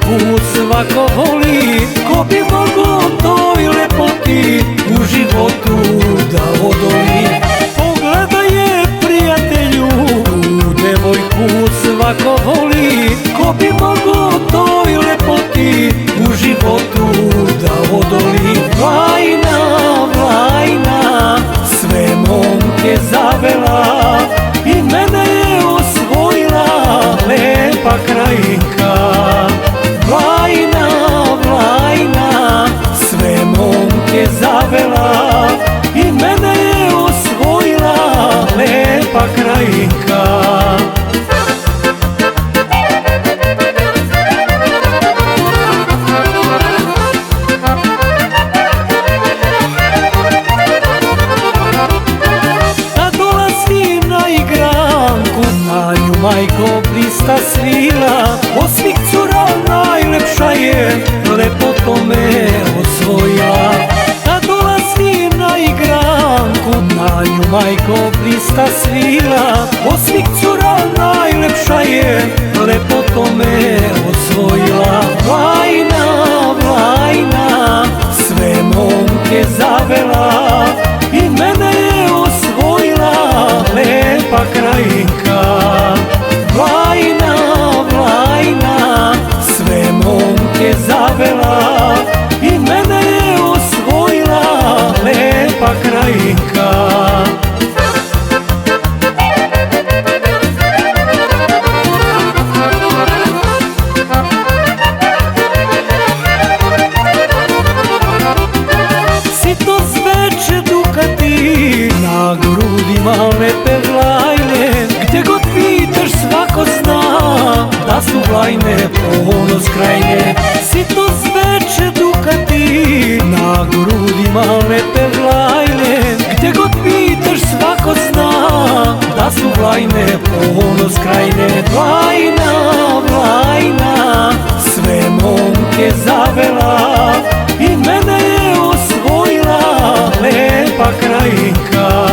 devojku svako voli, ko bi mogo toj lepoti u životu da odoli. Pogledaj je, prijatelju, tu devojku svako voli, ko bi mogo toj lepoti u životu da odoli. Vlajna, Vlajna, sve momke zavela i mene je osvojila lepa krajinka. Vlajna, Vlajna, sve momke zavela i mene je osvojila lepa krajinka. Majko blista svila, od svih cura najlepša je, lepoto me osvojila. Kad dolazim na igranku, na nju majko blista svila, od svih cura najlepša je, lepoto me osvojila. Vlajna, Vlajna, sve momke zavela i mene je osvojila lepa krajinka. Vlajna, Vlajna, sve momke zavela i mene je osvojila lepa krajinka. Sito zveče Dukati, na grudima lepe Vlajne, gdje god pitaš svako zna da su Vlajne ponos krajine. Sito zveče Dukati, na grudima lepe Vlajne, gdje god pitaš svako zna da su Vlajne ponos krajine. Vlajna, Vlajna, sve momke zavela i mene je osvojila lepa krajinka.